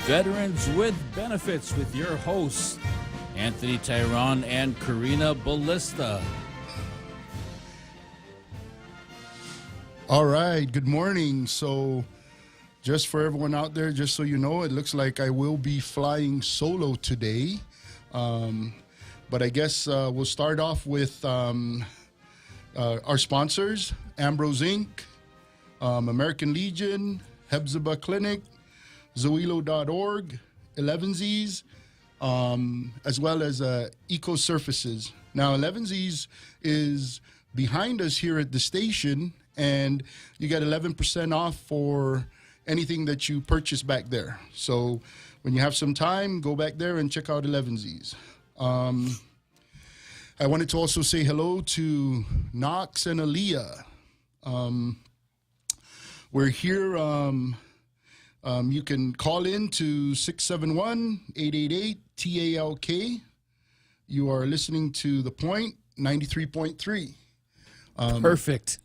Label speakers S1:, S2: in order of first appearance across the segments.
S1: Veterans with Benefits with your hosts, Anthony Tyron and Karina Ballista.
S2: All right, good morning. So just for everyone out there, just so you know, it looks like I will be flying solo today. But I guess we'll start off with our sponsors, Ambrose Inc., American Legion, Hebzibah Clinic, Zoilo.org, 11Z's, as well as Eco Surfaces. Now, 11Z's is behind us here at the station, and you get 11% off for anything that you purchase back there. So when you have some time, go back there and check out 11Z's. I wanted to also say hello to Knox and Aaliyah. We're here. You can call in to 671-888-TALK. You are listening to The Point, 93.3.
S1: Perfect.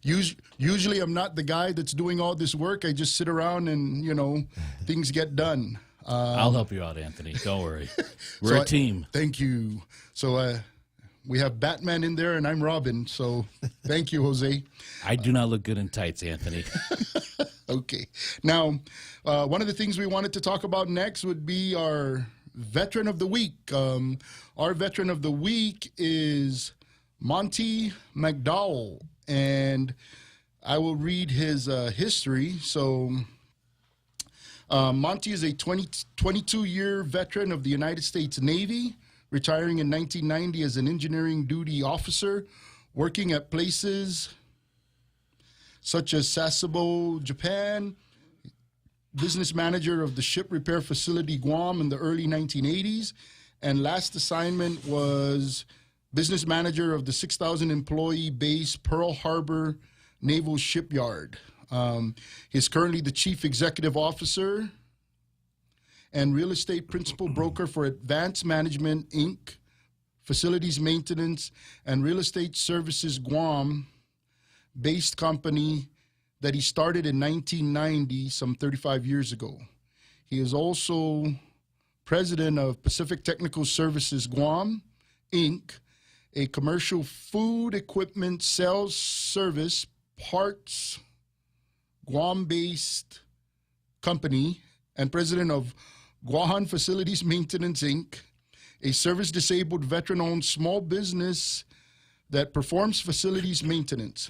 S2: Usually I'm not the guy that's doing all this work. I just sit around and, things get done.
S1: I'll help you out, Anthony. Don't worry. We're a team.
S2: Thank you. So we have Batman in there, and I'm Robin. So thank you, Jose.
S1: I do not look good in tights, Anthony.
S2: Okay. Now, one of the things we wanted to talk about next would be our Veteran of the Week. Our Veteran of the Week is Monty McDowell, and I will read his history. So Monty is a 22-year veteran of the United States Navy, retiring in 1990 as an engineering duty officer, working at places such as Sasebo, Japan, business manager of the ship repair facility Guam in the early 1980s, and last assignment was business manager of the 6,000 employee base Pearl Harbor Naval Shipyard. He's currently the chief executive officer and real estate principal broker for Advanced Management, Inc., Facilities Maintenance, and Real Estate Services Guam-based company that he started in 1990, some 35 years ago. He is also president of Pacific Technical Services Guam, Inc., a commercial food equipment sales service parts Guam-based company, and president of Guahan Facilities Maintenance, Inc., a service-disabled veteran-owned small business that performs facilities maintenance.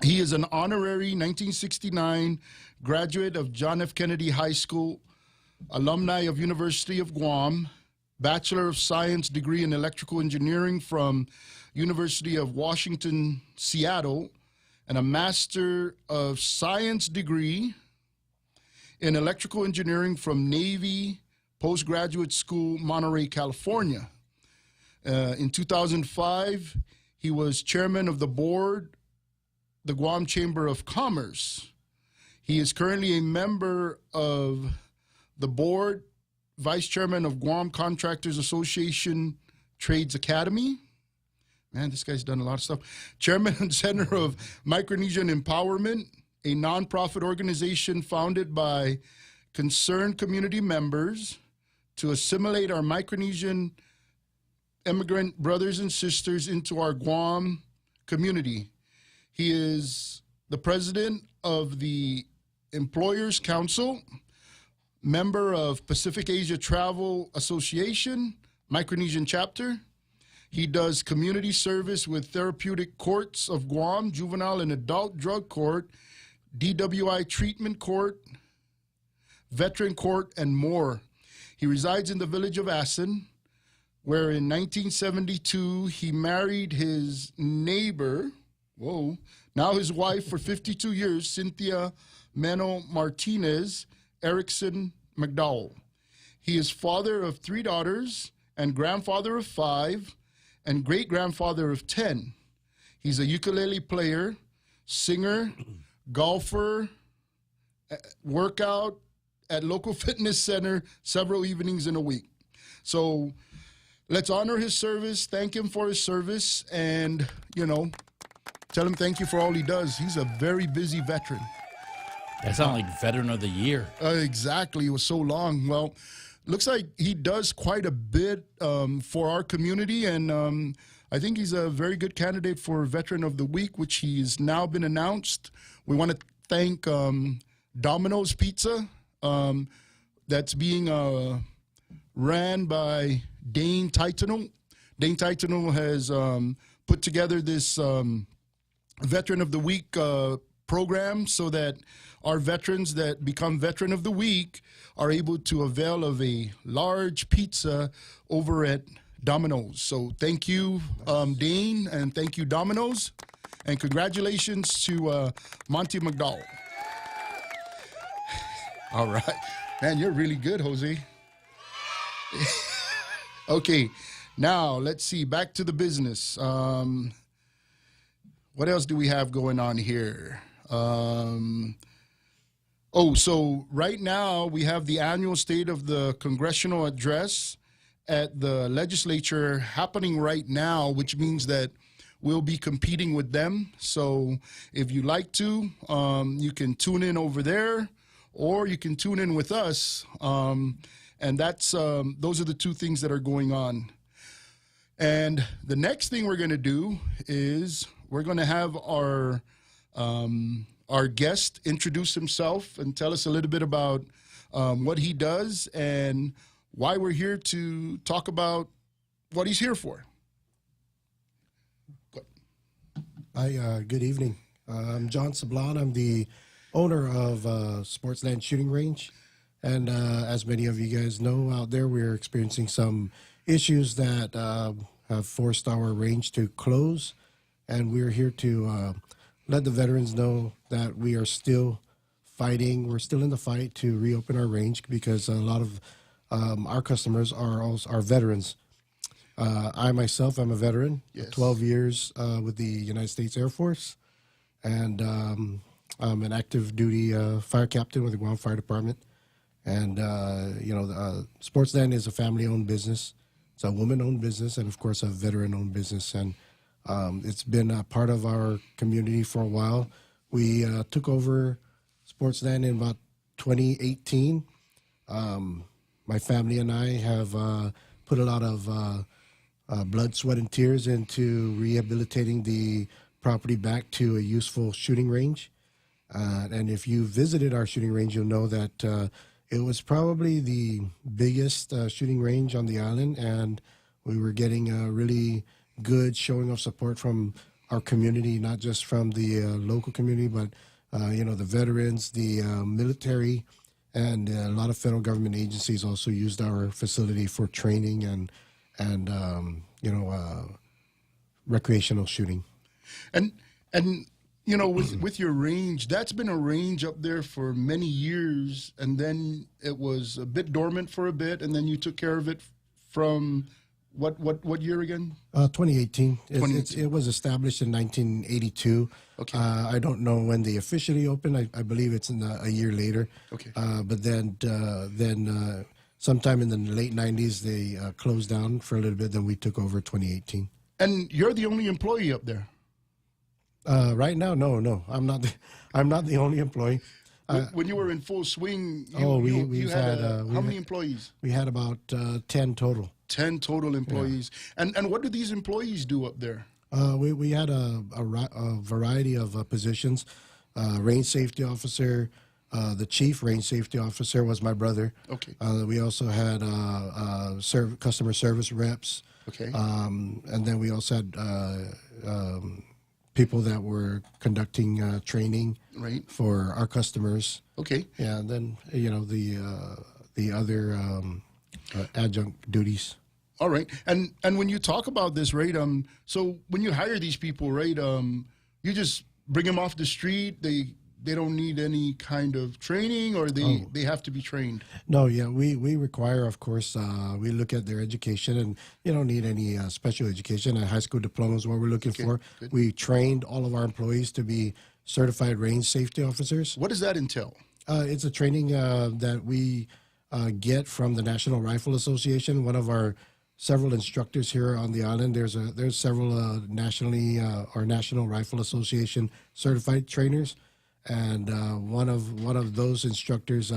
S2: He is an honorary 1969 graduate of John F. Kennedy High School, alumni of University of Guam, Bachelor of Science degree in Electrical Engineering from University of Washington, Seattle, and a Master of Science degree in Electrical Engineering from Navy Postgraduate School, Monterey, California. In 2005, he was chairman of the board, the Guam Chamber of Commerce. He is currently a member of the board, vice chairman of Guam Contractors Association Trades Academy. Man, this guy's done a lot of stuff. Chairman and Center of Micronesian Empowerment, a nonprofit organization founded by concerned community members to assimilate our Micronesian immigrant brothers and sisters into our Guam community. He is the president of the Employers Council, member of Pacific Asia Travel Association, Micronesian chapter. He does community service with Therapeutic Courts of Guam, Juvenile and Adult Drug Court, DWI Treatment Court, Veteran Court, and more. He resides in the village of Assen, where in 1972 he married his neighbor, now his wife for 52 years, Cynthia Meno Martinez Erickson McDowell. He is father of 3 daughters and grandfather of 5 and great-grandfather of 10. He's a ukulele player, singer, golfer, workout at local fitness center several evenings in a week. So let's honor his service, thank him for his service, and, tell him thank you for all he does. He's a very busy veteran.
S1: That sounds like Veteran of the Year.
S2: Exactly. It was so long. Well, looks like he does quite a bit for our community, and I think he's a very good candidate for Veteran of the Week, which he's now been announced. We want to thank Domino's Pizza, that's being ran by Dane Titano. Dane Titano has put together this Veteran of the Week program so that our veterans that become Veteran of the Week are able to avail of a large pizza over at Domino's. So thank you, Dane, and thank you, Domino's, and congratulations to Monty McDowell. All right. Man, you're really good, Jose. Okay, now let's see. Back to the business. What else do we have going on here? So right now we have the annual State of the Congressional Address at the legislature happening right now, which means that we'll be competing with them. So if you like to, you can tune in over there, or you can tune in with us. And that's those are the two things that are going on. And the next thing we're going to do is we're going to have our guest introduce himself and tell us a little bit about what he does and why we're here to talk about what he's here for.
S3: Hi, good evening. I'm John Sablon. I'm the owner of Sportsland Shooting Range. And as many of you guys know out there, we're experiencing some issues that have forced our range to close. And we're here to let the veterans know that we are still fighting. We're still in the fight to reopen our range because a lot of our customers are veterans. I myself, I'm a veteran,
S2: Yes.
S3: 12 years with the United States Air Force. And I'm an active duty fire captain with the Guam Fire Department. And, Sportsland is a family-owned business. It's a woman-owned business and, of course, a veteran-owned business. And it's been a part of our community for a while. We took over Sportsland in about 2018. My family and I have put a lot of blood, sweat, and tears into rehabilitating the property back to a useful shooting range. And if you visited our shooting range, you'll know that it was probably the biggest shooting range on the island, and we were getting a really good showing of support from our community, not just from the local community, but the veterans, the military, and a lot of federal government agencies also used our facility for training and recreational shooting.
S2: And with your range, that's been a range up there for many years, and then it was a bit dormant for a bit, and then you took care of it from what year again?
S3: 2018.
S2: 2018.
S3: It was established in 1982.
S2: Okay.
S3: I don't know when they officially opened. I believe it's in a year later.
S2: Okay.
S3: But then sometime in the late 90s, they closed down for a little bit. Then we took over 2018.
S2: And you're the only employee up there.
S3: Right now, no, I'm not. I'm not the only employee.
S2: When you were in full swing,
S3: we've had
S2: how many employees?
S3: We had about 10 total.
S2: 10 total employees. Yeah. And what do these employees do up there?
S3: We had a variety of positions. Range safety officer, the chief range safety officer was my brother.
S2: Okay.
S3: We also had customer service reps.
S2: Okay.
S3: And then we also had people that were conducting training
S2: Right.
S3: for our customers.
S2: Okay.
S3: Yeah, and then the other adjunct duties.
S2: All right. And when you talk about this, right? So when you hire these people, right? You just bring them off the street. They don't need any kind of training, or they have to be trained.
S3: No, yeah, we require, of course, we look at their education, and you don't need any special education. A high school diploma is what we're looking for.
S2: Good.
S3: We trained all of our employees to be certified range safety officers.
S2: What does that entail?
S3: It's a training that we get from the National Rifle Association. One of our several instructors here on the island. There's several nationally or National Rifle Association certified trainers. and one of those instructors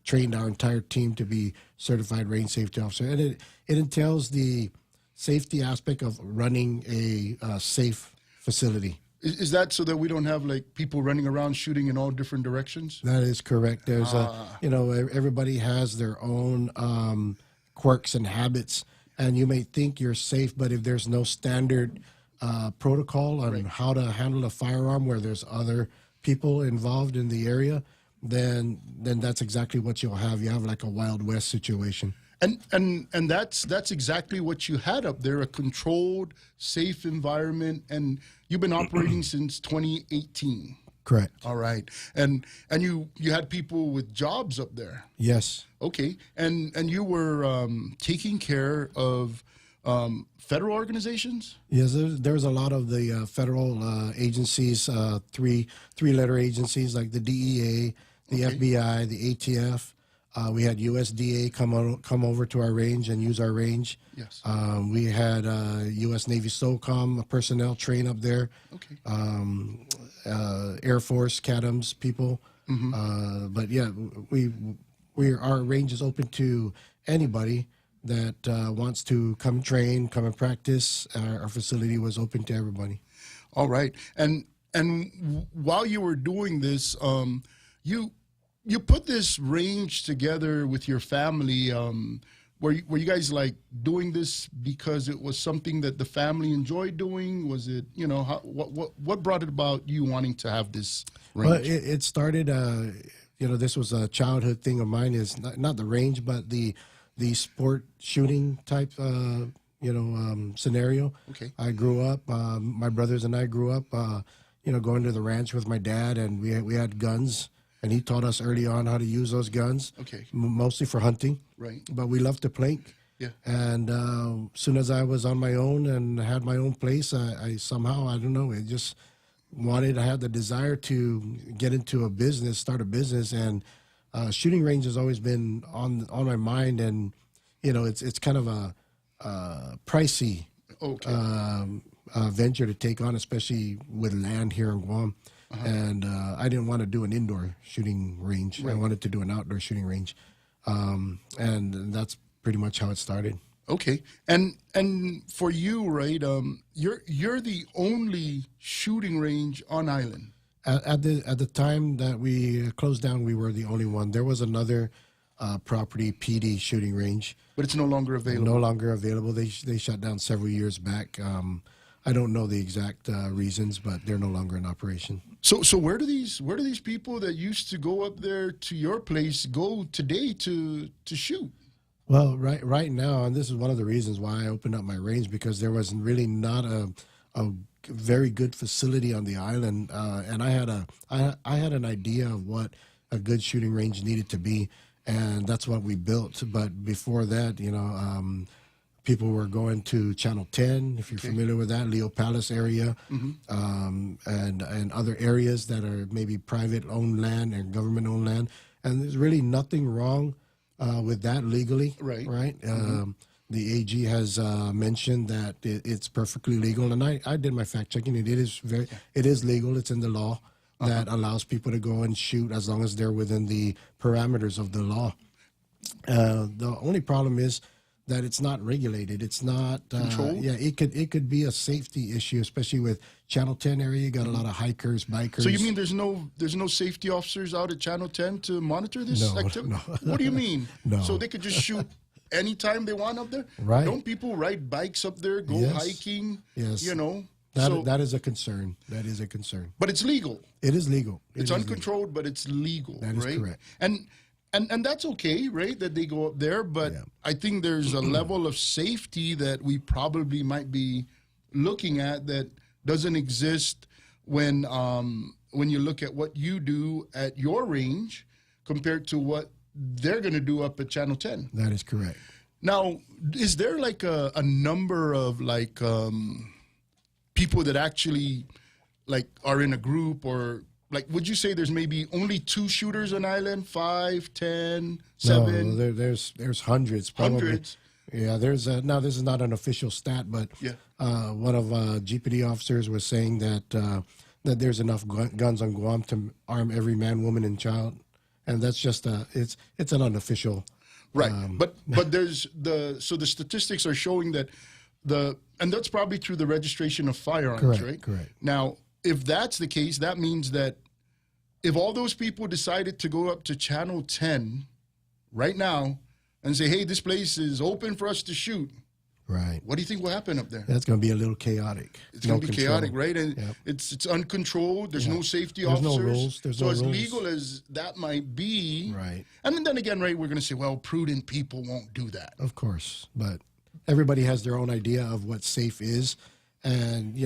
S3: trained our entire team to be certified range safety officer, and it entails the safety aspect of running a safe facility.
S2: Is that so that we don't have like people running around shooting in all different directions?
S3: That is correct. There's everybody has their own quirks and habits, and you may think you're safe, but if there's no standard protocol on how to handle a firearm where there's other people involved in the area, then that's exactly what you'll have. You have like a Wild West situation.
S2: And that's exactly what you had up there, a controlled, safe environment, and you've been operating since 2018.
S3: Correct.
S2: All right. And you had people with jobs up there.
S3: Yes.
S2: Okay. And you were taking care of federal organizations?
S3: Yes, there's a lot of the federal agencies, three-letter agencies like the DEA, the FBI, the ATF. We had USDA come over to our range and use our range.
S2: Yes.
S3: We had U.S. Navy SOCOM personnel train up there.
S2: Okay.
S3: Air Force, CADMS people. But yeah, our range is open to anybody that wants to come train, come and practice. Our facility was open to everybody.
S2: All right. And while you were doing this, you put this range together with your family. Were you guys like doing this because it was something that the family enjoyed doing? Was it, what brought it about you wanting to have this range?
S3: Well, it started, this was a childhood thing of mine, is not the range, but the sport shooting type, scenario.
S2: Okay.
S3: I grew up, my brothers and I grew up, going to the ranch with my dad, and we had guns. And he taught us early on how to use those guns.
S2: Okay.
S3: Mostly for hunting.
S2: Right.
S3: But we loved to plink.
S2: Yeah.
S3: And as soon as I was on my own and had my own place, I somehow, I don't know, I had the desire to get into a business, start a business. And shooting range has always been on my mind. And, it's kind of a pricey venture to take on, especially with land here in Guam. And I didn't want to do an indoor shooting range. Right. I wanted to do an outdoor shooting range. And that's pretty much how it started.
S2: Okay. And for you, right, you're the only shooting range on island.
S3: At the time that we closed down, we were the only one. There was another property, PD shooting range.
S2: But it's no longer available.
S3: No longer available. They shut down several years back. I don't know the exact reasons, but they're no longer in operation.
S2: So where do these people that used to go up there to your place go today to shoot?
S3: Well, right now, and this is one of the reasons why I opened up my range, because there was really not a very good facility on the island, and I had an idea of what a good shooting range needed to be, and that's what we built. But before that, people were going to Channel 10, if you're familiar with that, Leo Palace area, and other areas that are maybe private-owned land and government-owned land. And there's really nothing wrong with that legally, right? The AG has mentioned that it's perfectly legal, and I did my fact-checking. It is legal. It's in the law that allows people to go and shoot as long as they're within the parameters of the law. The only problem is that it's not regulated. It's not
S2: controlled.
S3: Yeah, it could be a safety issue, especially with Channel 10 area. You got a lot of hikers, bikers.
S2: So you mean there's no safety officers out at Channel 10 to monitor this activity?
S3: No.
S2: What do you mean?
S3: No.
S2: So they could just shoot anytime they want up there?
S3: Right.
S2: Don't people ride bikes up there, go hiking?
S3: Yes. That is a concern. That is a concern.
S2: But it's legal.
S3: It is legal.
S2: It's uncontrolled, but it's legal.
S3: That is correct.
S2: And that's okay, right, that they go up there, but I think there's a level of safety that we probably might be looking at that doesn't exist when you look at what you do at your range compared to what they're going to do up at Channel 10.
S3: That is correct.
S2: Now, is there like a number of like people that actually like are in a group, or like, would you say there's maybe only 2 shooters on island, 5, 10, 7?
S3: No, there's hundreds, probably.
S2: Hundreds.
S3: Yeah, there's now this is not an official stat, but one of GPD officers was saying that that there's enough guns on Guam to arm every man, woman, and child, and that's just it's an unofficial.
S2: Right, but there's the statistics are showing that and that's probably through the registration of firearms,
S3: Correct,
S2: right?
S3: correct.
S2: Now, if that's the case, that means that if all those people decided to go up to Channel 10 right now and say, "Hey, this place is open for us to shoot,"
S3: Right.
S2: what do you think will happen up there?
S3: That's going to be a little chaotic.
S2: It's going to be
S3: control.
S2: chaotic, right? And
S3: Yep.
S2: it's uncontrolled. There's no safety
S3: There's
S2: officers.
S3: no rules. There's
S2: so
S3: no
S2: as
S3: rules.
S2: legal as that might be,
S3: Right.
S2: And then again, right, we're going to say, well, prudent people won't do that.
S3: Of course, but everybody has their own idea of what safe is. And,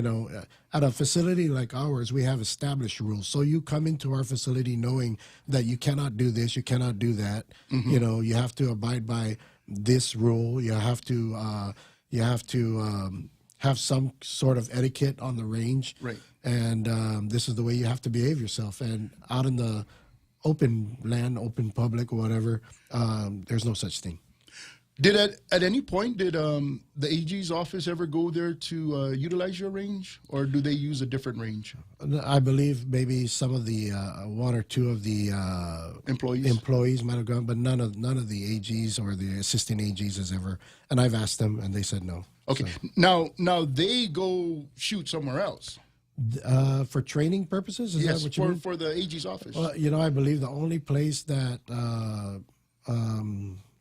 S3: at a facility like ours, we have established rules. So you come into our facility knowing that you cannot do this, you cannot do that.
S2: Mm-hmm.
S3: You have to abide by this rule. You have to have some sort of etiquette on the range.
S2: Right.
S3: And this is the way you have to behave yourself. And out in the open land, open public, or whatever, there's no such thing.
S2: Did at any point did the AG's office ever go there to utilize your range, or do they use a different range?
S3: I believe maybe some of the one or two of the
S2: Employees
S3: might have gone, but none of the AGs or the assistant AGs has ever. And I've asked them, and they said no.
S2: Okay.
S3: So,
S2: Now they go shoot somewhere else.
S3: for training purposes, is
S2: Yes,
S3: that what you mean?
S2: for the AG's office.
S3: Well, I believe the only place that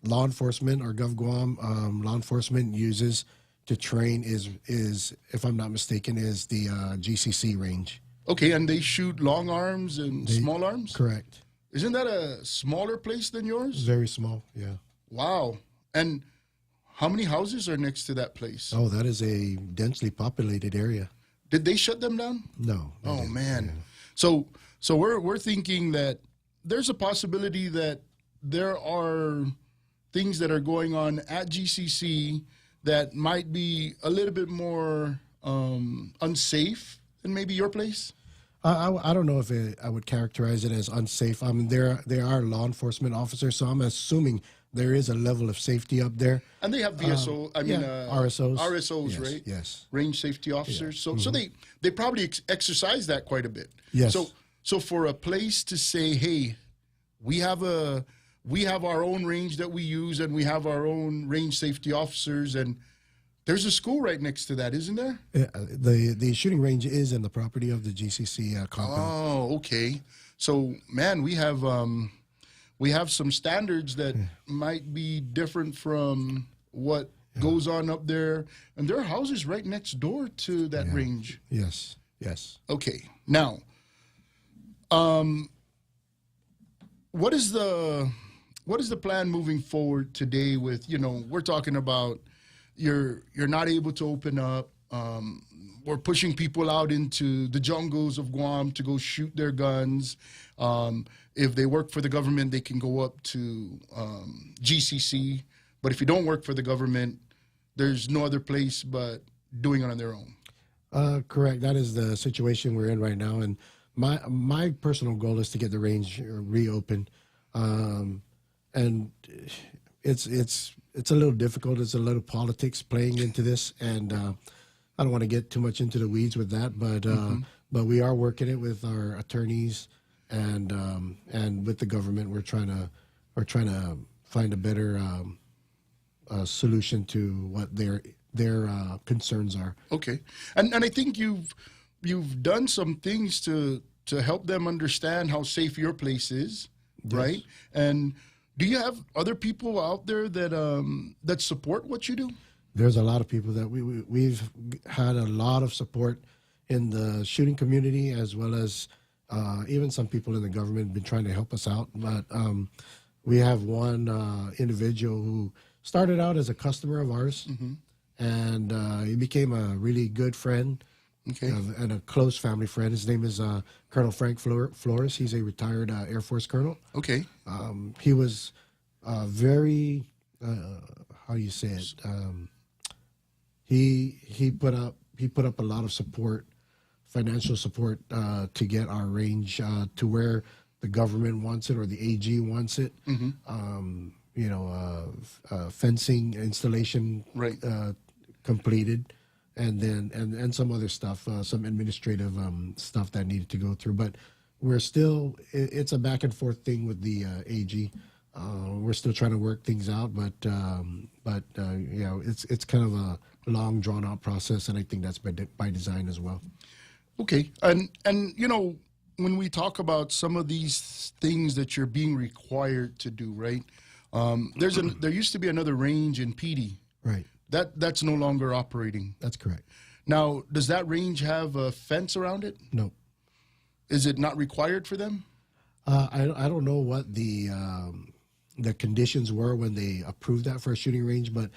S3: law enforcement or Gov Guam law enforcement uses to train is, if I'm not mistaken, is the GCC range.
S2: Okay, and they shoot long arms and small arms?
S3: Correct.
S2: Isn't that a smaller place than yours?
S3: Very small, yeah.
S2: Wow. And how many houses are next to that place?
S3: Oh, that is a densely populated area.
S2: Did they shut them down?
S3: No. they
S2: Oh
S3: didn't.
S2: man.
S3: Yeah.
S2: So we're thinking that there's a possibility that there are things that are going on at GCC that might be a little bit more unsafe than maybe your place.
S3: I don't know if I would characterize it as unsafe. I mean, there are law enforcement officers, so I'm assuming there is a level of safety up there.
S2: And they have VSO,
S3: RSOs.
S2: RSOs,
S3: Yes,
S2: right?
S3: yes.
S2: Range safety officers. So they probably exercise that quite a bit.
S3: Yes.
S2: So for a place to say, hey, we have our own range that we use, and we have our own range safety officers, and there's a school right next to that, isn't there?
S3: The shooting range is in the property of the GCC compound.
S2: Oh, okay. So man, we have some standards that might be different from what goes on up there, and there are houses right next door to that range.
S3: Yes.
S2: Okay. Now, what is the plan moving forward today with, we're talking about you're not able to open up. We're pushing people out into the jungles of Guam to go shoot their guns. If they work for the government, they can go up to GCC. But if you don't work for the government, there's no other place but doing it on their own.
S3: Correct. That is the situation we're in right now. And my personal goal is to get the range reopened. And it's a little difficult. It's a little politics playing into this, and I don't want to get too much into the weeds with that. But we are working it with our attorneys and with the government. We're trying to find a better solution to what their concerns are.
S2: Okay, and I think you've done some things to help them understand how safe your place is, right? And do you have other people out there that support what you do?
S3: There's a lot of people that we've had a lot of support in the shooting community, as well as even some people in the government have been trying to help us out. But we have one individual who started out as a customer of ours, and he became a really good friend.
S2: Okay.
S3: And a close family friend. His name is Colonel Frank Flores. He's a retired Air Force colonel.
S2: Okay.
S3: He was very, how do you say it? He put up a lot of support, financial support, to get our range to where the government wants it or the AG wants it. Fencing installation
S2: Right.
S3: Completed. and then and some other stuff, some administrative stuff that needed to go through. But we're still it's a back and forth thing with the AG. We're still trying to work things out, but you know, it's kind of a long drawn out process, and I think that's by design as well.
S2: Okay, and you know, when we talk about some of these things that you're being required to do, right? There used to be another range in PD.
S3: Right.
S2: That's no longer operating.
S3: That's correct.
S2: Now, does that range have a fence around it?
S3: No.
S2: Is it not required for them?
S3: I don't know what the conditions were when they approved that for a shooting range, but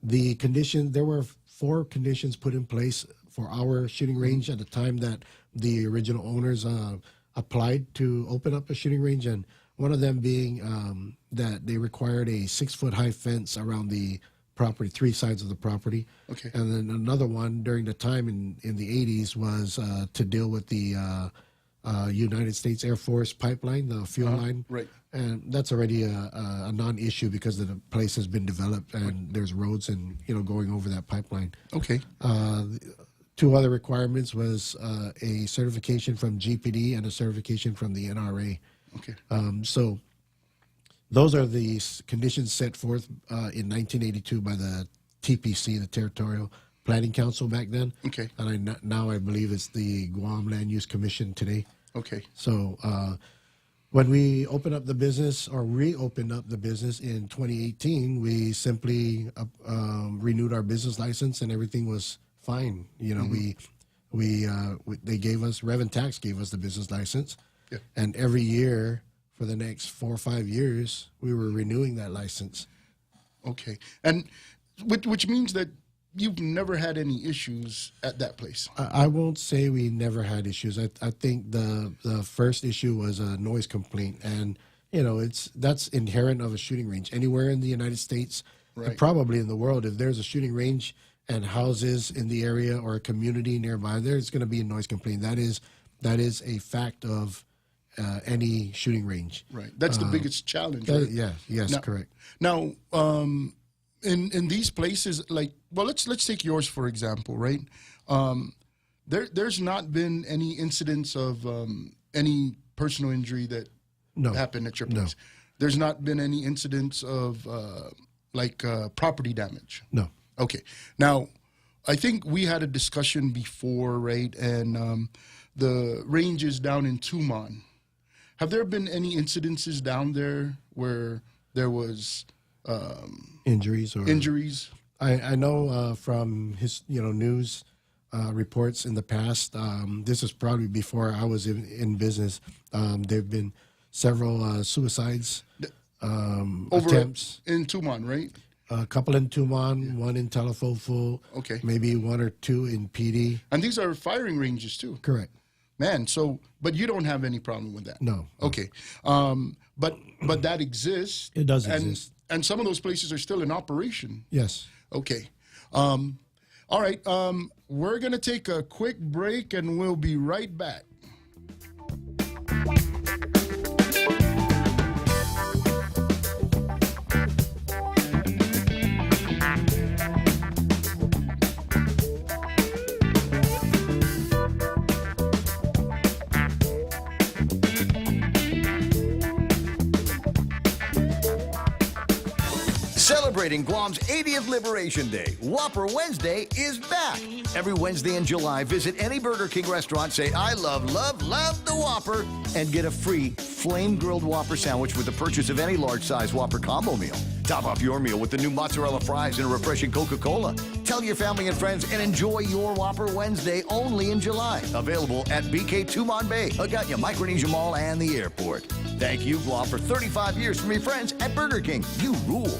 S3: the condition, there were 4 conditions put in place for our shooting range at the time that the original owners applied to open up a shooting range, and one of them being that they required a 6-foot high fence around the property, 3 sides of the property.
S2: Okay.
S3: And then another one during the time in the 80s was to deal with the United States Air Force pipeline, the fuel line.
S2: Right.
S3: And that's already a non-issue because the place has been developed and there's roads and, you know, going over that pipeline.
S2: Okay.
S3: 2 other requirements was a certification from GPD and a certification from the NRA.
S2: Okay.
S3: So those are the conditions set forth in 1982 by the TPC, the Territorial Planning Council back then.
S2: Okay.
S3: And now I believe it's the Guam Land Use Commission today.
S2: Okay.
S3: So when we opened up the business or reopened up the business in 2018, we simply renewed our business license and everything was fine. You know, they gave us, Rev and Tax gave us the business license.
S2: Yeah.
S3: And every year for the next 4 or 5 years, we were renewing that license.
S2: Okay. And which means that you've never had any issues at that place.
S3: I won't say we never had issues. I think the first issue was a noise complaint, and you know that's inherent of a shooting range anywhere in the United States,
S2: Right.
S3: and probably in the world. If there's a shooting range and houses in the area or a community nearby, there's going to be a noise complaint. That is a fact of any shooting range.
S2: Right. That's the biggest challenge. Right?
S3: Yes,
S2: Now-
S3: correct.
S2: Now, in these places, like, well, let's take yours for example, right? There's not been any incidents of any personal injury that
S3: No.
S2: happened at your
S3: No.
S2: place. There's not been any incidents of property damage.
S3: No.
S2: Okay. Now, I think we had a discussion before, right? And the range is down in Tumon. Have there been any incidences down there where there was
S3: Injuries or
S2: injuries?
S3: I know from his news reports in the past. This is probably before I was in business. There've been several suicides
S2: Over
S3: attempts.
S2: in Tumon, right?
S3: A couple in Tumon, one in Telefofu.
S2: Okay.
S3: Maybe 1 or 2 in PD.
S2: And these are firing ranges too.
S3: Correct.
S2: Man, so but you don't have any problem with that.
S3: No.
S2: Okay. But that exists.
S3: It does
S2: and,
S3: exist.
S2: And some of those places are still in operation.
S3: Yes.
S2: Okay. All right. We're going to take a quick break and we'll be right back.
S4: Celebrating Guam's 80th Liberation Day, Whopper Wednesday is back. Every Wednesday in July, visit any Burger King restaurant, say, I love the Whopper, and get a free flame-grilled Whopper sandwich with the purchase of any large-size Whopper combo meal. Top off your meal with the new mozzarella fries and a refreshing Coca-Cola. Tell your family and friends and enjoy your Whopper Wednesday only in July. Available at BK Tumon Bay, Aganya, Micronesia Mall, and the airport. Thank you, Guam, for 35 years from your friends at Burger King. You rule.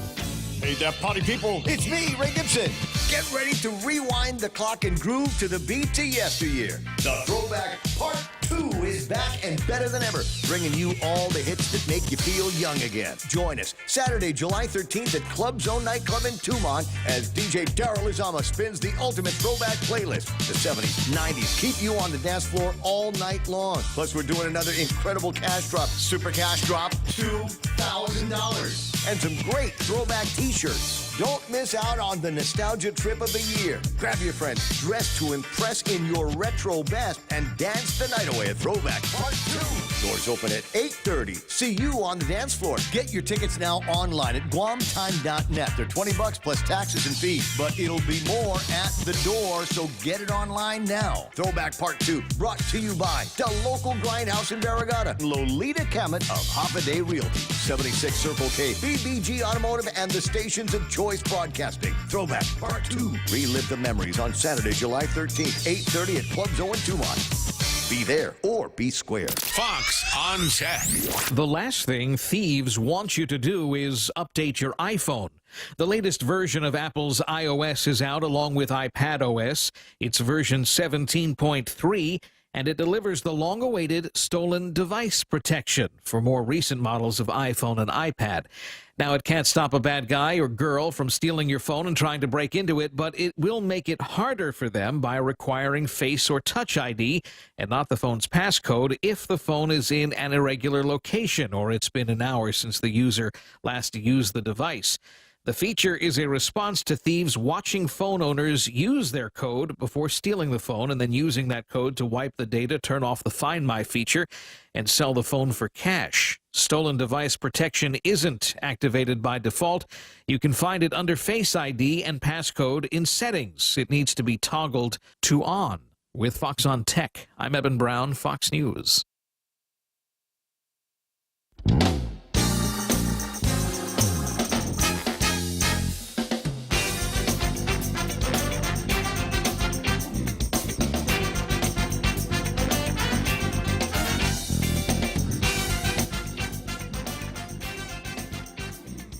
S5: Hey there, party people.
S4: It's me, Ray Gibson. Get ready to rewind the clock and groove to the beat to yesteryear. The Throwback Part 2 is back and better than ever, bringing you all the hits that make you feel young again. Join us Saturday, July 13th at Club Zone Nightclub in Tumon as DJ Daryl Izama spins the ultimate throwback playlist. The 70s, 90s keep you on the dance floor all night long. Plus, we're doing another incredible cash drop, Super Cash Drop 2 $1,000. And some great throwback t-shirts. Don't miss out on the nostalgia trip of the year. Grab your friends, dress to impress in your retro best, and dance the night away at Throwback Part 2. Doors open at 8:30. See you on the dance floor. Get your tickets now online at guamtime.net. They're $20 plus taxes and fees, but it'll be more at the door, so get it online now. Throwback Part 2, brought to you by the local grindhouse in Barrigada, Lolita Kamet of Hoffaday Realty, 76 Circle K, BBG Automotive, and the stations of choice broadcasting. Throwback Part 2. Relive the memories on Saturday, July 13th, 8:30 at Club Zone Tumon. Be there or be square.
S6: Fox on Tech.
S7: The last thing thieves want you to do is update your iPhone. The latest version of Apple's iOS is out along with iPadOS. It's version 17.3, and it delivers the long-awaited stolen device protection for more recent models of iPhone and iPad. Now, it can't stop a bad guy or girl from stealing your phone and trying to break into it, but it will make it harder for them by requiring Face or Touch ID and not the phone's passcode if the phone is in an irregular location or it's been an hour since the user last used the device. The feature is a response to thieves watching phone owners use their code before stealing the phone and then using that code to wipe the data, turn off the Find My feature, and sell the phone for cash. Stolen device protection isn't activated by default. You can find it under Face ID and passcode in settings. It needs to be toggled to on. With Fox on Tech, I'm Eben Brown, Fox News.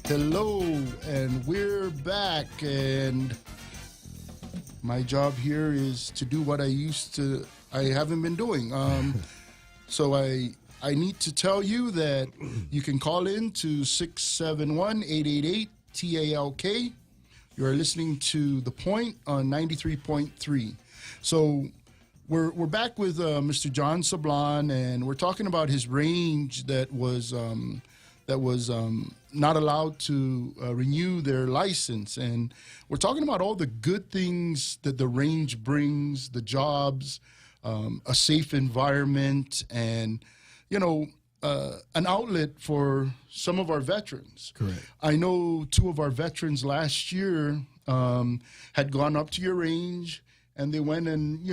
S2: Hello, and we're back, and my job here is to do what I haven't been doing. So I need to tell you that you can call in to 671-888-TALK. You are listening to The Point on 93.3. So we're back with Mr. John Sablan, and we're talking about his range that was not allowed to renew their license. And we're talking about all the good things that the range brings, the jobs, a safe environment, and, an outlet for some of our veterans.
S3: Correct.
S2: I know two of our veterans last year had gone up to your range, and they went and,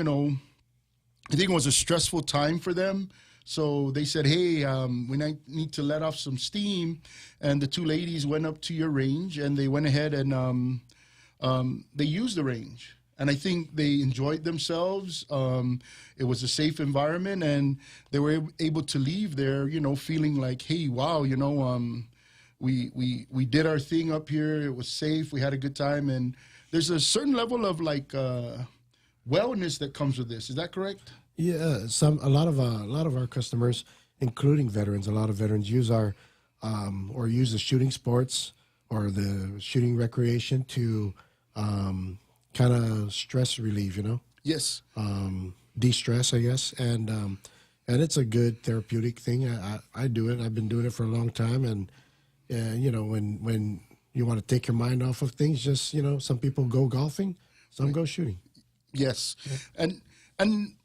S2: I think it was a stressful time for them. So they said, hey, we need to let off some steam. And the two ladies went up to your range, and they went ahead and they used the range. And I think they enjoyed themselves. It was a safe environment, and they were able to leave there, feeling like, hey, wow, we did our thing up here. It was safe. We had a good time. And there's a certain level of wellness that comes with this. Is that correct?
S3: Yeah, a lot of our customers, including veterans, a lot of veterans use our or use the shooting sports or the shooting recreation to kind of stress relieve,
S2: Yes.
S3: De-stress, I guess, and it's a good therapeutic thing. I do it. I've been doing it for a long time, and when you want to take your mind off of things, just some people go golfing, some go shooting.
S2: Yes, yeah. And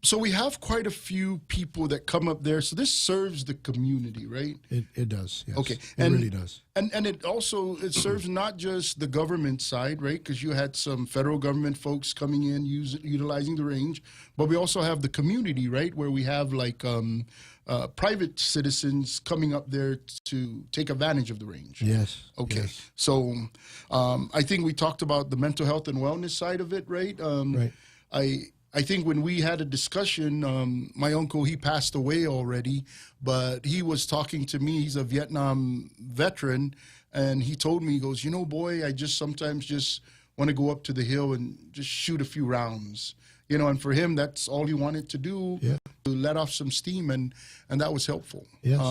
S2: so we have quite a few people that come up there. So this serves the community, right?
S3: It does. Yes.
S2: Okay.
S3: It really does.
S2: And it serves not just the government side, right? Because you had some federal government folks coming in utilizing the range, but we also have the community, right, where we have private citizens coming up there to take advantage of the range.
S3: Yes.
S2: Okay.
S3: Yes.
S2: So I think we talked about the mental health and wellness side of it, right?
S3: Right.
S2: I think when we had a discussion, my uncle, he passed away already, but he was talking to me. He's a Vietnam veteran, and he told me, he goes, boy, I just sometimes just want to go up to the hill and just shoot a few rounds. And for him, that's all he wanted to do, to let off some steam, and that was helpful.
S3: Yes.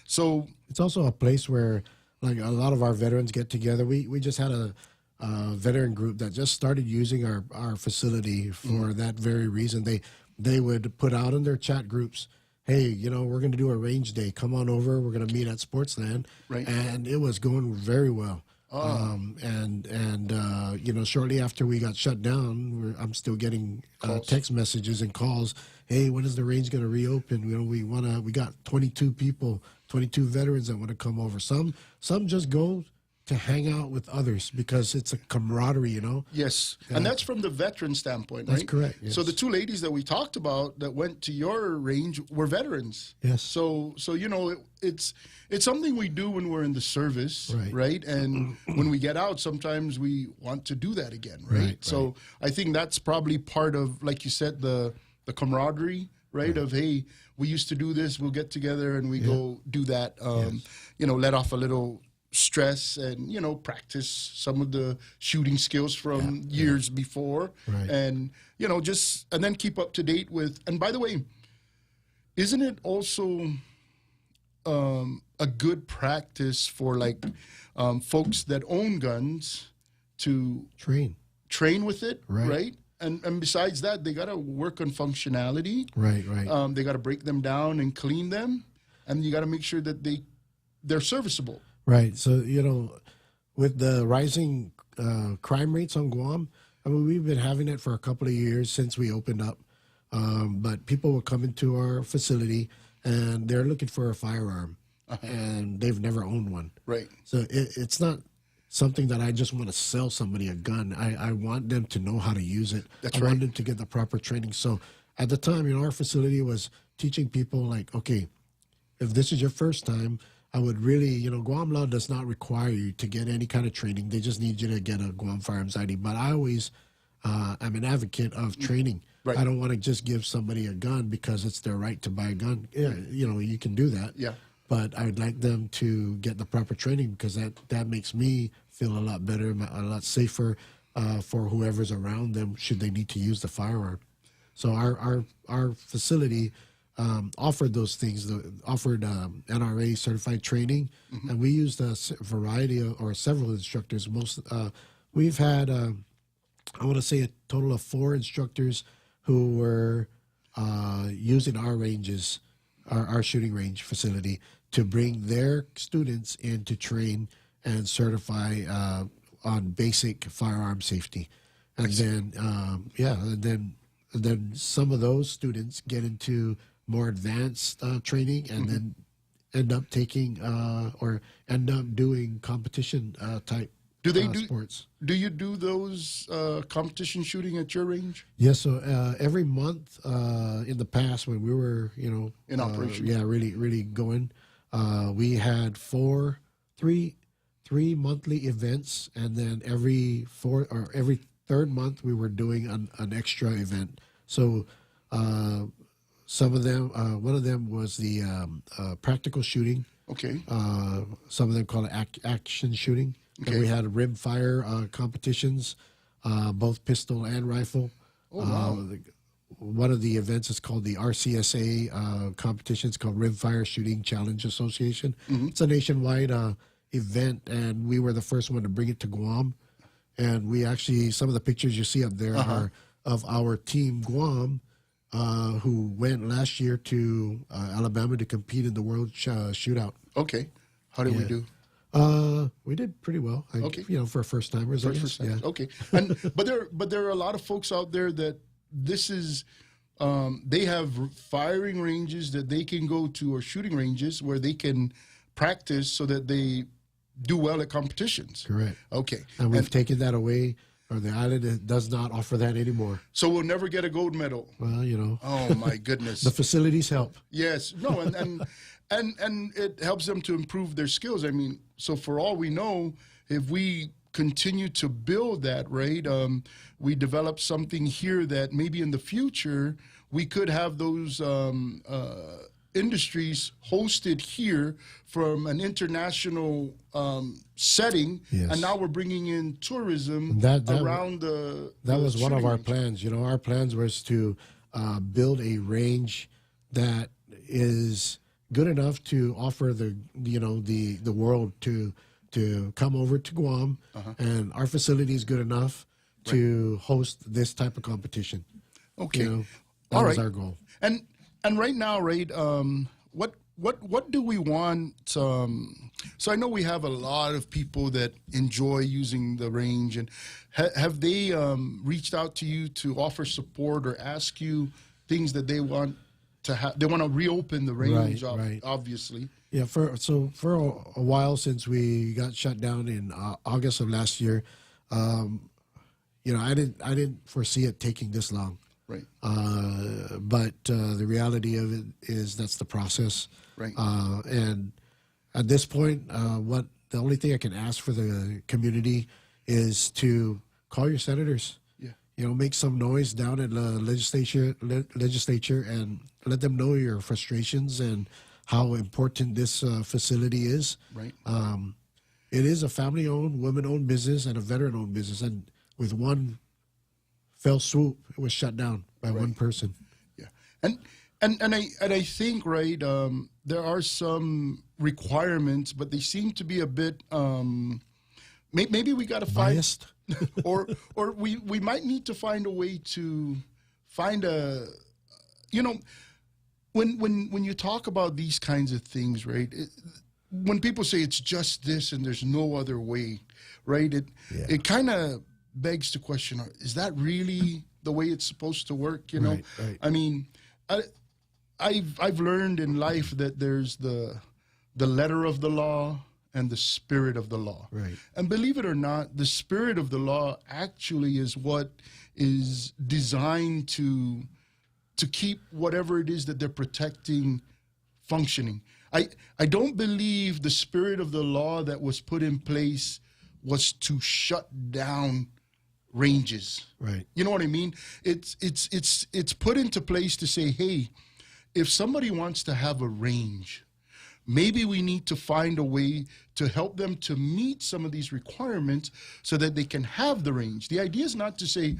S2: So
S3: it's also a place where, a lot of our veterans get together. We just had a veteran group that just started using our facility for that very reason. They would put out in their chat groups, hey, you know, we're going to do a range day. Come on over. We're going to meet at Sportsland.
S2: Right.
S3: And it was going very well. You know, shortly after we got shut down, I'm still getting text messages and calls. Hey, when is the range going to reopen? You know, we got 22 people, 22 veterans that want to come over. Some just go to hang out with others because it's a camaraderie, you know?
S2: Yes, and that's from the veteran standpoint, right?
S3: That's correct, yes.
S2: So the two ladies that we talked about that went to your range were veterans.
S3: Yes.
S2: So you know, it's something we do when we're in the service, right? And when we get out, sometimes we want to do that again, right? So I think that's probably part of, like you said, the camaraderie, right? Of, hey, we used to do this, we'll get together and we go do that, you know, let off a little stress and, you know, practice some of the shooting skills from years before, and, you know, and then keep up to date with. And by the way, isn't it also a good practice for like folks that own guns to train with it, right? And besides that, they got to work on functionality, right. They got to break them down and clean them, and you got to make sure that they're serviceable.
S3: Right. So, you know, with the rising crime rates on Guam, I mean, we've been having it for a couple of years since we opened up. But people will come into our facility and they're looking for a firearm, and they've never owned one. Right. So it's not something that I just want to sell somebody a gun. I want them to know how to use it. I want them to get the proper training. So at the time, you know, our facility was teaching people like, okay, if this is your first time, I would really, you know, Guam law does not require you to get any kind of training. They just need you to get a Guam Firearms ID. But I always am an advocate of training. I don't want to just give somebody a gun because it's their right to buy a gun. Yeah, you know, you can do that. Yeah. But I would like them to get the proper training because that makes me feel a lot better, a lot safer for whoever's around them should they need to use the firearm. So our facility offered those things, offered NRA certified training, and we used a variety or several instructors. We've had, I want to say, a total of 4 instructors who were using our ranges, our shooting range facility, to bring their students in to train and certify on basic firearm safety. And then some of those students get into more advanced training and then end up taking or end up doing competition type sports.
S2: Do you do those competition shooting at your range?
S3: Yes. So every month in the past when we were, you know,
S2: in operation,
S3: really going, we had three monthly events, and then every third month we were doing an extra event. So some of them, one of them was the practical shooting. Okay. Some of them call it action shooting. Okay. And we had rim fire competitions, both pistol and rifle. Oh, wow. One of the events is called the RCSA competition. It's called Rimfire Shooting Challenge Association. It's a nationwide event, and we were the first one to bring it to Guam. And we actually, some of the pictures you see up there are of our team Guam, who went last year to Alabama to compete in the World Shootout.
S2: Okay. How did we do?
S3: We did pretty well. Okay. You know, for first timers.
S2: Okay. But there are a lot of folks out there that this is, they have firing ranges that they can go to, or shooting ranges where they can practice so that they do well at competitions.
S3: Correct.
S2: Okay.
S3: And we've taken that away, or the island does not offer that anymore.
S2: So we'll never get a gold medal.
S3: Well, you know.
S2: Oh my goodness.
S3: The facilities help.
S2: Yes. No, and it helps them to improve their skills. I mean, so for all we know, if we continue to build that, right, we develop something here that maybe in the future we could have those industries hosted here from an international setting, and now we're bringing in tourism around the.
S3: That was one of our
S2: range.
S3: plans. You know, our plans was to build a range that is good enough to offer the world to come over to Guam, and our facility is good enough to host this type of competition.
S2: Okay,
S3: that was our goal.
S2: And and right now, right, what do we want? So I know we have a lot of people that enjoy using the range, and have they reached out to you to offer support or ask you things that they want to have? They want to reopen the range,
S3: Right.
S2: obviously.
S3: Yeah, for a while, since we got shut down in August of last year, I didn't foresee it taking this long.
S2: Right.
S3: But the reality of it is that's the process.
S2: Right.
S3: And at this point, the only thing I can ask for the community is to call your senators.
S2: Yeah.
S3: Make some noise down in the legislature and let them know your frustrations and how important this facility is.
S2: Right.
S3: It is a family-owned, women-owned business and a veteran-owned business, and with one fell swoop, it was shut down by one person.
S2: Yeah, and I think, right, there are some requirements, but they seem to be a bit maybe we got to find
S3: Biased.
S2: or we might need to find a way to find a, when you talk about these kinds of things, right, when people say it's just this and there's no other way, right, it kind of begs to question, is that really the way it's supposed to work?
S3: Right.
S2: I mean, I've learned in life that there's the letter of the law and the spirit of the law.
S3: Right.
S2: And believe it or not, the spirit of the law actually is what is designed to keep whatever it is that they're protecting functioning. I don't believe the spirit of the law that was put in place was to shut down ranges.
S3: Right.
S2: You know what I mean? It's put into place to say, hey, if somebody wants to have a range, maybe we need to find a way to help them to meet some of these requirements so that they can have the range. The idea is not to say,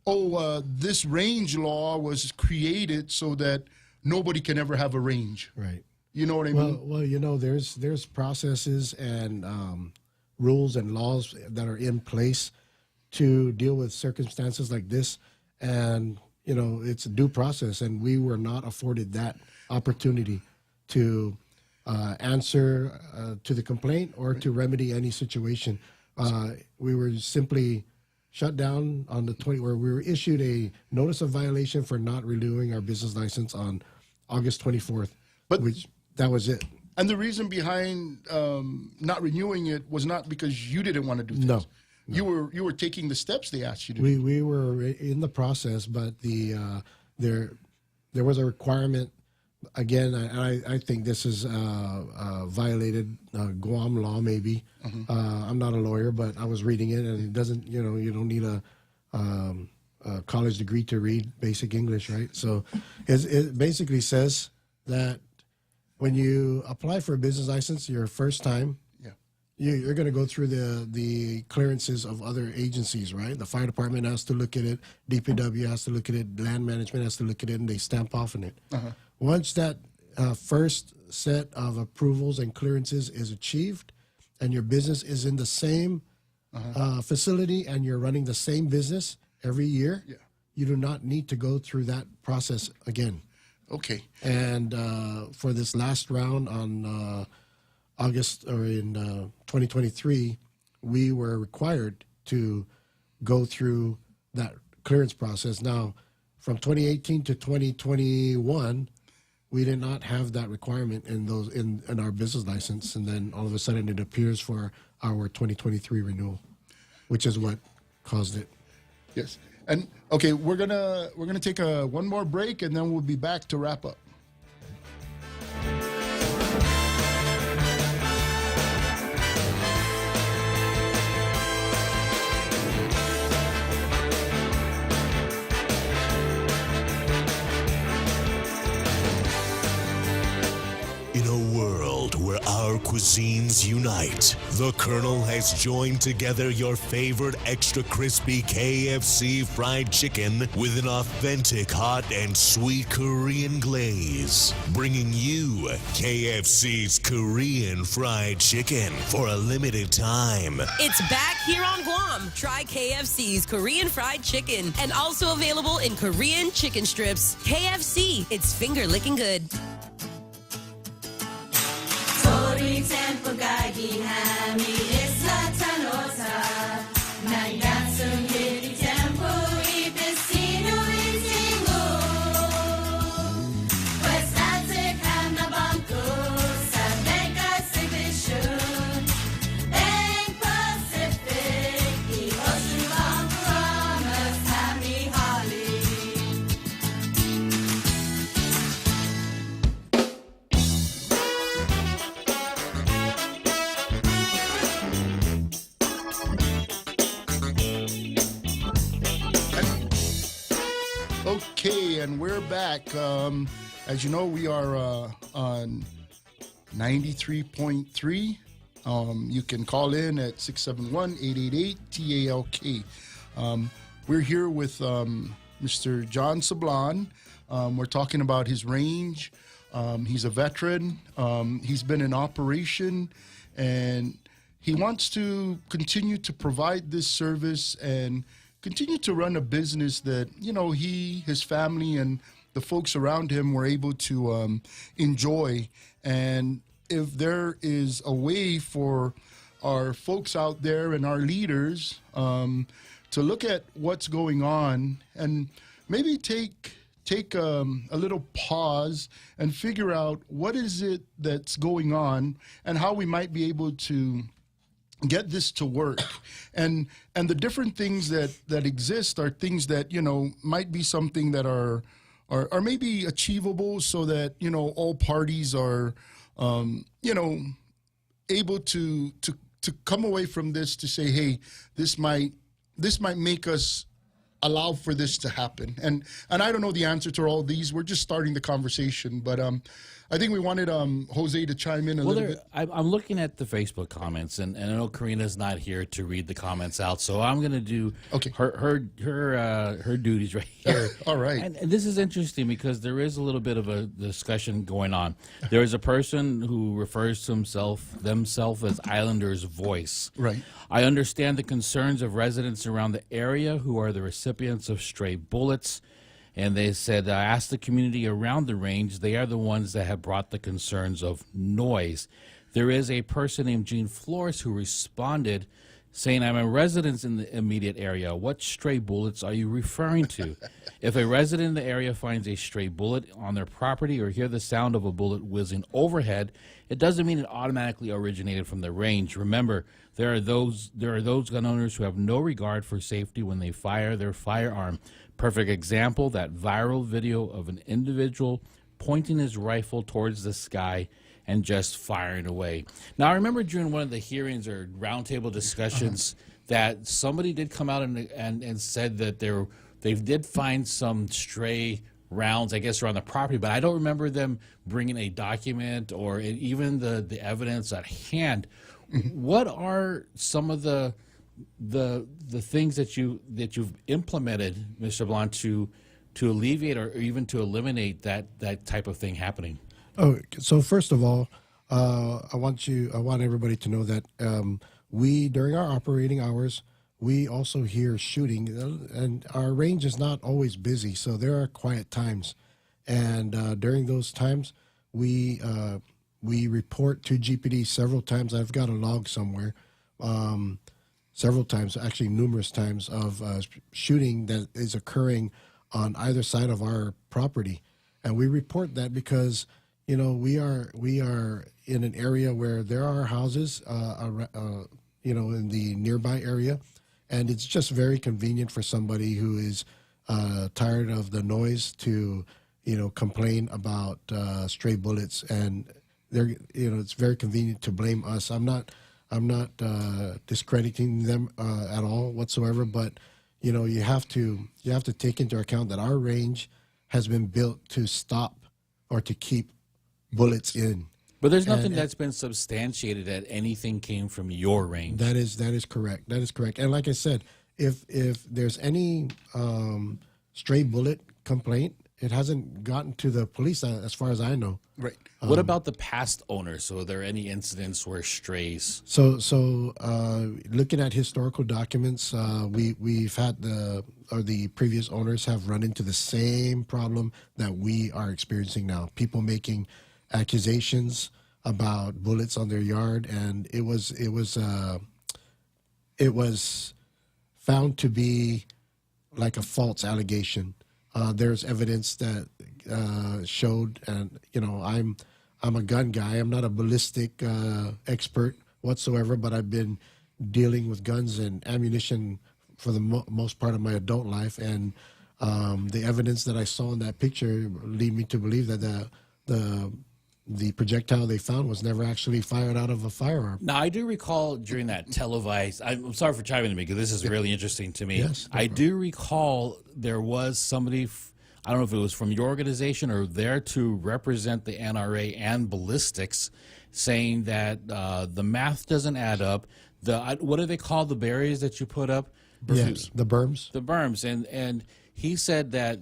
S2: this range law was created so that nobody can ever have a range.
S3: Right.
S2: You know what I mean?
S3: Well, there's processes and rules and laws that are in place to deal with circumstances like this, and it's a due process, and we were not afforded that opportunity to answer to the complaint or to remedy any situation. We were simply shut down on the 20th, where we were issued a notice of violation for not renewing our business license on August 24th. Which that was it.
S2: And the reason behind not renewing it was not because you didn't want to do things.
S3: No.
S2: You were taking the steps they asked you to.
S3: We were in the process, but there was a requirement. Again, I think this is violated Guam law. Maybe I'm not a lawyer, but I was reading it, and it doesn't. You don't need a college degree to read basic English, right? So it basically says that when you apply for a business license your first time, you're going to go through the clearances of other agencies, right? The fire department has to look at it, DPW has to look at it, land management has to look at it, and they stamp off on it. Once that first set of approvals and clearances is achieved, and your business is in the same facility and you're running the same business every year, you do not need to go through that process again.
S2: Okay.
S3: And for this last round on August or in 2023, we were required to go through that clearance process. Now, from 2018 to 2021, we did not have that requirement in our business license, and then all of a sudden it appears for our 2023 renewal, which is what caused it.
S2: Yes. And okay, we're gonna take one more break, and then we'll be back to wrap up.
S6: In a world where our cuisines unite. The Colonel has joined together your favorite extra crispy KFC fried chicken with an authentic hot and sweet Korean glaze, bringing you KFC's Korean fried chicken for a limited time.
S8: It's back here on Guam. Try KFC's Korean fried chicken, and also available in Korean chicken strips. KFC, it's finger licking good.
S2: Okay, and we're back. As you know, we are on 93.3. You can call in at 671-888-TALK. We're here with Mr. John Sablan. We're talking about his range. He's a veteran. He's been in operation, and he wants to continue to provide this service and continue to run a business that, you know, he, his family, and the folks around him were able to enjoy. And if there is a way for our folks out there and our leaders to look at what's going on and maybe take a little pause and figure out what is it that's going on and how we might be able to get this to work. And the different things that exist are things that, you know, might be something that are maybe achievable, so that, you know, all parties are you know, able to come away from this to say, hey, this might make us allow for this to happen. And I don't know the answer to all these. We're just starting the conversation, but I think we wanted Jose to chime in a little bit.
S1: I'm looking at the Facebook comments, and I know Karina's not here to read the comments out, so I'm going to do her duties right here.
S2: All right.
S1: And this is interesting because there is a little bit of a discussion going on. There is a person who refers to themselves as Islander's Voice.
S2: Right.
S1: I understand the concerns of residents around the area who are the recipients of stray bullets. And they said, ask the community around the range. They are the ones that have brought the concerns of noise. There is a person named Jean Flores who responded saying, I'm a resident in the immediate area. What stray bullets are you referring to? If a resident in the area finds a stray bullet on their property or hear the sound of a bullet whizzing overhead, it doesn't mean it automatically originated from the range. Remember, there are those gun owners who have no regard for safety when they fire their firearm. Perfect example, that viral video of an individual pointing his rifle towards the sky and just firing away. Now, I remember during one of the hearings or roundtable discussions that somebody did come out and said that they did find some stray rounds, I guess, around the property, but I don't remember them bringing a document or even the evidence at hand. What are some of the things that you've implemented, Mr. Blanc, to alleviate or even to eliminate that type of thing happening?
S3: Oh, so first of all, I want everybody to know that we, during our operating hours, we also hear shooting, and our range is not always busy, so there are quiet times, and during those times, we report to GPD several times. I've got a log somewhere. Several times, actually numerous times, of shooting that is occurring on either side of our property, and we report that because, you know, we are in an area where there are houses, you know, in the nearby area, and it's just very convenient for somebody who is tired of the noise to, you know, complain about stray bullets, and it's very convenient to blame us. I'm not discrediting them at all whatsoever, but, you know, you have to take into account that our range has been built to stop or to keep bullets in.
S1: But there's nothing that's been substantiated that anything came from your range.
S3: That is correct. That is correct. And like I said, if there's any stray bullet complaint, it hasn't gotten to the police as far as I know.
S2: Right.
S1: What about the past owners? So are there any incidents where strays?
S3: So looking at historical documents, we've had the previous owners have run into the same problem that we are experiencing now. People making accusations about bullets on their yard, and it was found to be like a false allegation. There's evidence that showed, and I'm a gun guy. I'm not a ballistic expert whatsoever, but I've been dealing with guns and ammunition for the most part of my adult life, and the evidence that I saw in that picture lead me to believe that the projectile they found was never actually fired out of a firearm.
S1: Now, I do recall during that televised, I'm sorry for chiming in because this is really interesting to me.
S3: Yes, no
S1: I do recall there was somebody, I don't know if it was from your organization or there to represent the NRA and ballistics, saying that the math doesn't add up. What do they call the barriers that you put up?
S3: Yes, the berms.
S1: The berms. And he said that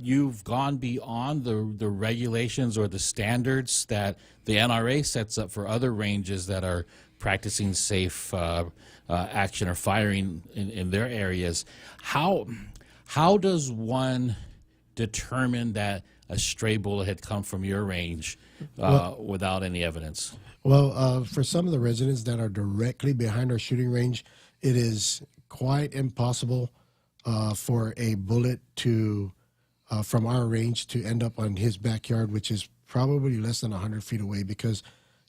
S1: you've gone beyond the regulations or the standards that the NRA sets up for other ranges that are practicing safe action or firing in their areas. How does one determine that a stray bullet had come from your range without any evidence?
S3: Well, for some of the residents that are directly behind our shooting range, it is quite impossible for a bullet to from our range to end up on his backyard, which is probably less than 100 feet away, because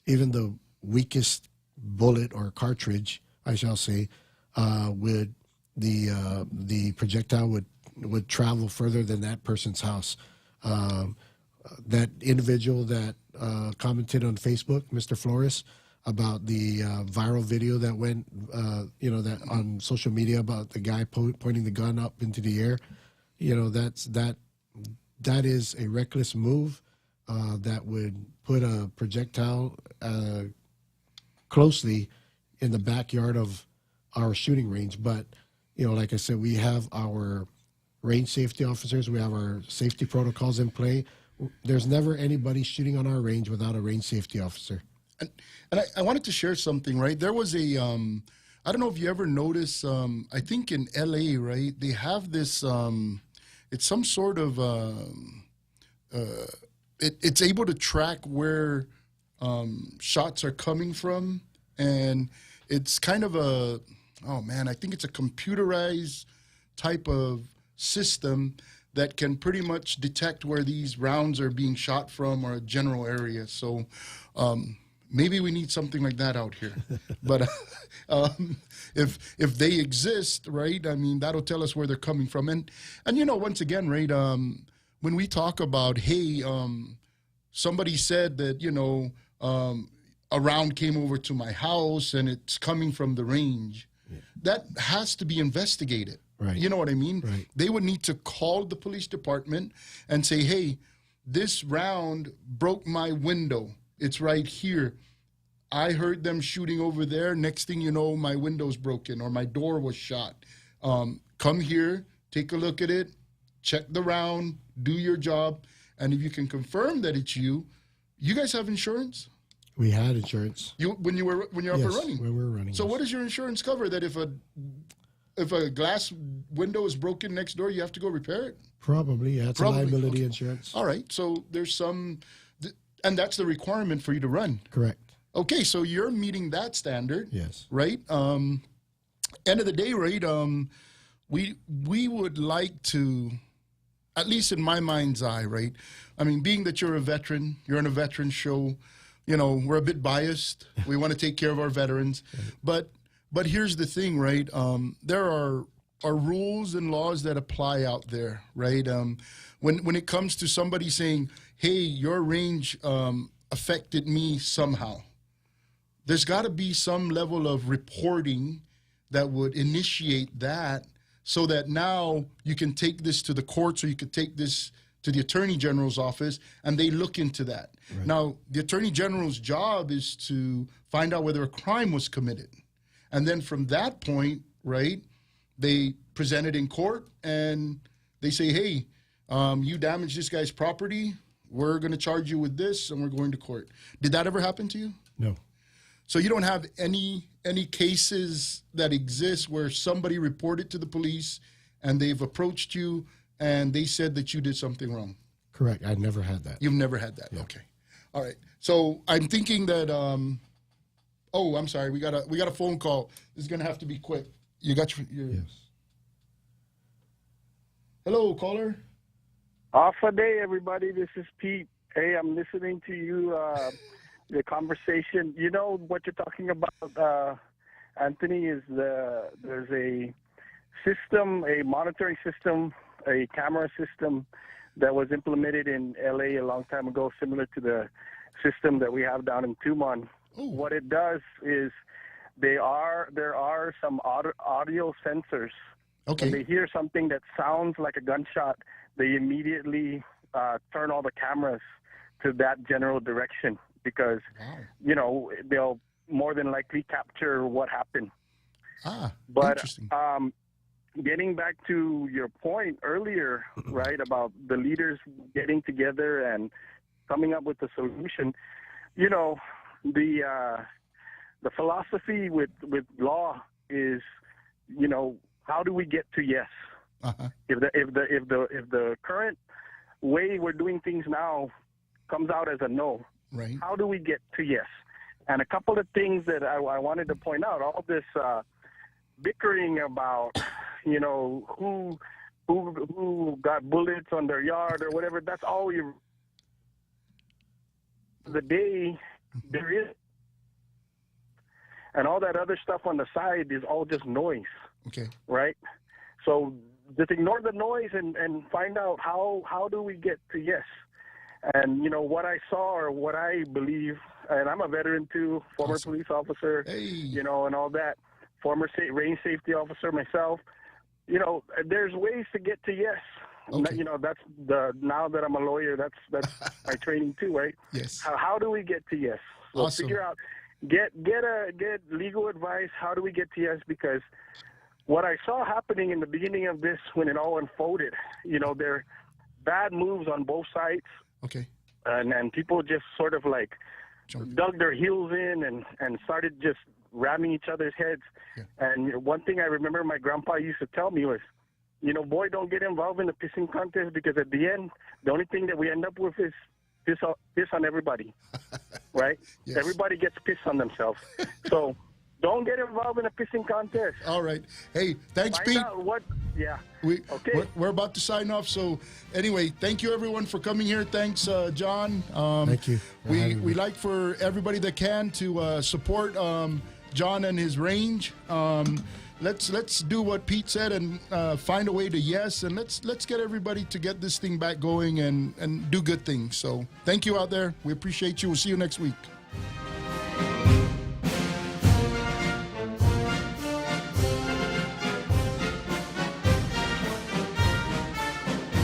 S3: even the weakest bullet or cartridge, I shall say, would the projectile would travel further than that person's house. That individual that commented on Facebook, Mr. Flores, about the viral video that went, that on social media about the guy pointing the gun up into the air, that is a reckless move that would put a projectile closely in the backyard of our shooting range. But, like I said, we have our range safety officers. We have our safety protocols in play. There's never anybody shooting on our range without a range safety officer.
S2: And I wanted to share something, right? There was a, I don't know if you ever noticed, I think in LA, right, they have this, it's some sort of, it's able to track where shots are coming from. And it's kind of I think it's a computerized type of system that can pretty much detect where these rounds are being shot from or a general area. So maybe we need something like that out here. But if they exist, right, I mean, that'll tell us where they're coming from. And once again, right, when we talk about, hey, somebody said that, a round came over to my house and it's coming from the range, that has to be investigated.
S3: Right.
S2: You know what I mean?
S3: Right.
S2: They would need to call the police department and say, hey, this round broke my window. It's right here. I heard them shooting over there. Next thing you know, my window's broken or my door was shot. Come here, take a look at it, check the round, do your job. And if you can confirm that it's you guys have insurance?
S3: We had insurance.
S2: When you're up and running?
S3: When we were running.
S2: So
S3: yes.
S2: what does your insurance cover? That if a glass window is broken next door, you have to go repair it?
S3: Probably, yeah. It's
S2: Probably.
S3: a liability
S2: Okay.
S3: Insurance.
S2: All right. So there's some, and that's the requirement for you to run.
S3: Correct.
S2: Okay, so you're meeting that standard.
S3: Yes.
S2: Right? End of the day, right, we would like to, at least in my mind's eye, right? I mean, being that you're a veteran, you're on a veteran show, we're a bit biased. We want to take care of our veterans. But here's the thing, right? There are rules and laws that apply out there, right? When it comes to somebody saying, hey, your range affected me somehow, there's got to be some level of reporting that would initiate that so that now you can take this to the courts or you could take this to the Attorney General's office, and they look into that.
S3: Right.
S2: Now, the Attorney General's job is to find out whether a crime was committed. And then from that point, right, they present it in court, and they say, hey, you damaged this guy's property, we're going to charge you with this, and we're going to court. Did that ever happen to you?
S3: No.
S2: So you don't have any cases that exist where somebody reported to the police and they've approached you and they said that you did something wrong?
S3: Correct. I never had that.
S2: You've never had that? Yeah. Okay. All right. So I'm thinking that, oh, I'm sorry. We got a phone call. This is going to have to be quick. You got your
S3: Yes.
S2: Hello, caller.
S9: Off a day, everybody. This is Pete. Hey, I'm listening to you, the conversation. You know what you're talking about, Anthony, is there's a system, a monitoring system, a camera system that was implemented in L.A. a long time ago, similar to the system that we have down in Tumon.
S2: Ooh.
S9: What it does is there are some audio sensors.
S2: Okay.
S9: When they hear something that sounds like a gunshot, they immediately turn all the cameras to that general direction because,
S2: Wow.
S9: you know, they'll more than likely capture what happened.
S2: But interesting.
S9: Getting back to your point earlier, right, about the leaders getting together and coming up with a solution, you know, the philosophy with law is, you know, how do we get to yes?
S2: Uh-huh.
S9: If the current way we're doing things now comes out as a no,
S2: Right.
S9: how do we get to yes? And a couple of things that I wanted to point out, all this bickering about, you know, who got bullets on their yard or whatever, that's all you. The day there is, and all that other stuff on the side is all just noise.
S2: Okay.
S9: Right? So just ignore the noise and find out how do we get to yes. And, you know, what I saw or what I believe, and I'm a veteran too, former
S2: Awesome.
S9: police officer,
S2: Hey.
S9: you know, and all that, former range safety officer myself, you know, there's ways to get to yes.
S2: Okay.
S9: You know, now that I'm a lawyer, that's my training too, right?
S2: Yes.
S9: How do we get to yes? So
S2: Awesome.
S9: figure out, get legal advice. How do we get to yes? Because what I saw happening in the beginning of this, when it all unfolded, you know, there are bad moves on both sides,
S2: Okay.
S9: and people just sort of like dug their heels in and started just ramming each other's heads.
S2: Yeah.
S9: And you know, one thing I remember my grandpa used to tell me was, you know, boy, don't get involved in the pissing contest because at the end, the only thing that we end up with is piss on everybody, right?
S2: Yes.
S9: Everybody gets pissed on themselves. So don't get involved in a pissing contest.
S2: All right. Hey, thanks,
S9: Find
S2: Pete.
S9: out what, yeah.
S2: Okay. We're about to sign off. So anyway, thank you everyone for coming here. Thanks, John.
S3: Thank you for having me.
S2: We like for everybody that can to support John and his range. Let's do what Pete said and find a way to yes, and let's get everybody to get this thing back going and do good things. So thank you out there. We appreciate you. We'll see you next week.